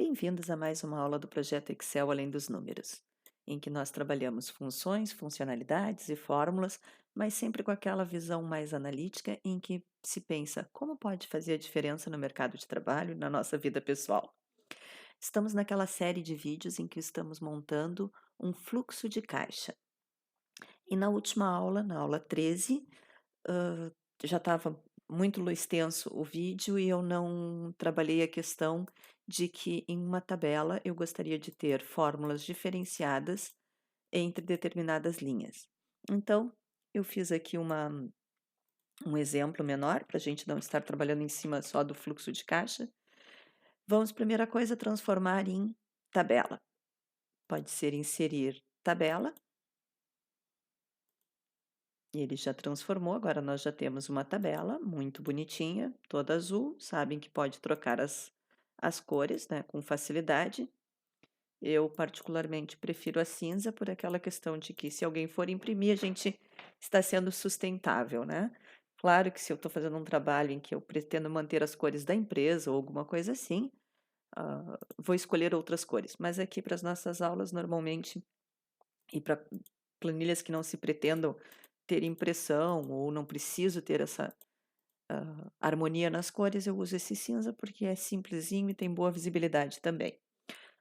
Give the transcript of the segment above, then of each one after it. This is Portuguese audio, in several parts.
Bem-vindos a mais uma aula do projeto Excel Além dos Números, em que nós trabalhamos funções, funcionalidades e fórmulas, mas sempre com aquela visão mais analítica em que se pensa como pode fazer a diferença no mercado de trabalho e na nossa vida pessoal. Estamos naquela série de vídeos em que estamos montando um fluxo de caixa. E na última aula, na aula 13, hã, já estava muito extenso o vídeo e eu não trabalhei a questão de que em uma tabela eu gostaria de ter fórmulas diferenciadas entre determinadas linhas. Então, eu fiz aqui um exemplo menor, para a gente não estar trabalhando em cima só do fluxo de caixa. Vamos, primeira coisa, transformar em tabela. Pode ser inserir tabela. Ele já transformou, agora nós já temos uma tabela muito bonitinha, toda azul, sabem que pode trocar as cores, né, com facilidade. Eu particularmente prefiro a cinza por aquela questão de que se alguém for imprimir, a gente está sendo sustentável, né? Claro que se eu estou fazendo um trabalho em que eu pretendo manter as cores da empresa ou alguma coisa assim, vou escolher outras cores. Mas aqui para as nossas aulas, normalmente, e para planilhas que não se pretendam ter impressão ou não preciso ter essa harmonia nas cores, eu uso esse cinza porque é simplesinho e tem boa visibilidade também.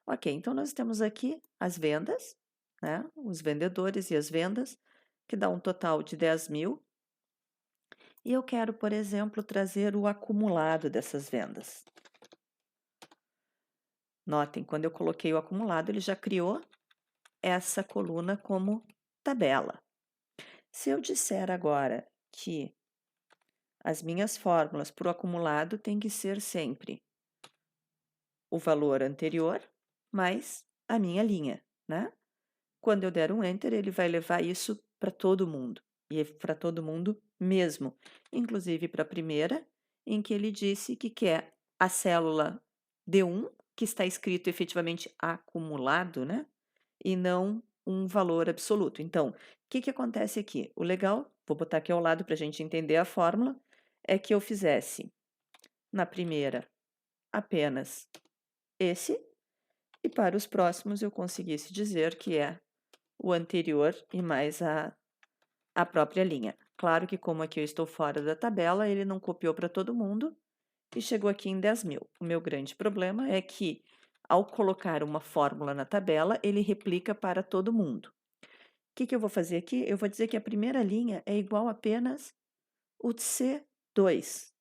Ok, então nós temos aqui as vendas, né? Os vendedores e as vendas, que dá um total de 10.000. E eu quero, por exemplo, trazer o acumulado dessas vendas. Notem, quando eu coloquei o acumulado, ele já criou essa coluna como tabela. Se eu disser agora que as minhas fórmulas para o acumulado têm que ser sempre o valor anterior mais a minha linha, né? Quando eu der um Enter, ele vai levar isso para todo mundo, e para todo mundo mesmo, inclusive para a primeira, em que ele disse que quer a célula D1, que está escrito efetivamente acumulado, né? E não um valor absoluto. Então, o que acontece aqui? O legal, vou botar aqui ao lado para a gente entender a fórmula, é que eu fizesse na primeira apenas esse, e para os próximos eu conseguisse dizer que é o anterior e mais a própria linha. Claro que como aqui eu estou fora da tabela, ele não copiou para todo mundo e chegou aqui em 10.000. O meu grande problema é que, ao colocar uma fórmula na tabela, ele replica para todo mundo. O que eu vou fazer aqui? Eu vou dizer que a primeira linha é igual apenas o C2,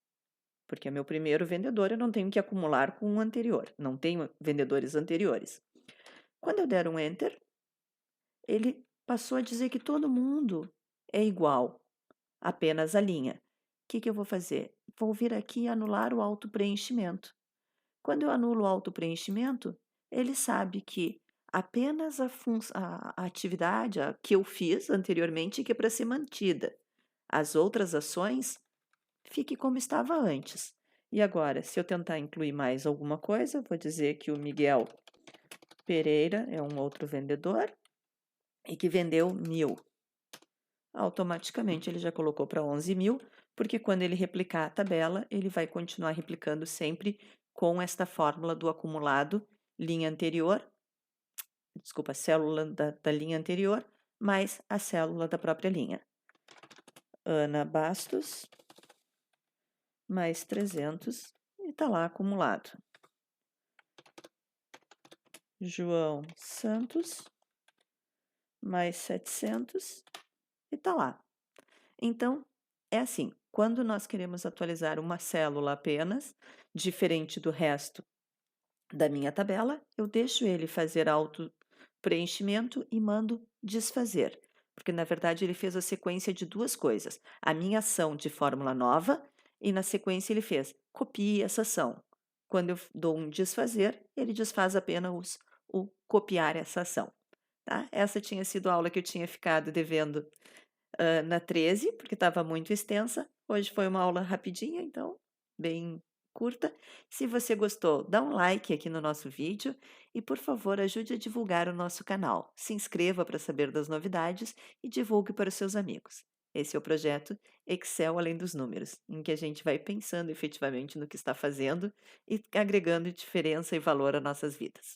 porque é meu primeiro vendedor, eu não tenho que acumular com o anterior, não tenho vendedores anteriores. Quando eu der um Enter, ele passou a dizer que todo mundo é igual, apenas a linha. O que eu vou fazer? Vou vir aqui e anular o autopreenchimento. Quando eu anulo o autopreenchimento, ele sabe que apenas a atividade que eu fiz anteriormente que é para ser mantida. As outras ações, fique como estava antes. E agora, se eu tentar incluir mais alguma coisa, vou dizer que o Miguel Pereira é um outro vendedor e que vendeu 1.000. Automaticamente ele já colocou para 11.000, porque quando ele replicar a tabela, ele vai continuar replicando sempre com esta fórmula do acumulado, linha anterior, desculpa, célula da linha anterior, mais a célula da própria linha. Ana Bastos, mais 300, e está lá acumulado. João Santos, mais 700, e está lá. Então, é assim, quando nós queremos atualizar uma célula apenas, diferente do resto da minha tabela, eu deixo ele fazer auto-preenchimento e mando desfazer, porque na verdade ele fez a sequência de duas coisas, a minha ação de fórmula nova e na sequência ele fez copie essa ação. Quando eu dou um desfazer, ele desfaz apenas o copiar essa ação. Tá? Essa tinha sido a aula que eu tinha ficado devendo na 13, porque estava muito extensa. Hoje foi uma aula rapidinha, então, bem curta. Se você gostou, dá um like aqui no nosso vídeo e, por favor, ajude a divulgar o nosso canal. Se inscreva para saber das novidades e divulgue para os seus amigos. Esse é o projeto Excel além dos números, em que a gente vai pensando efetivamente no que está fazendo e agregando diferença e valor às nossas vidas.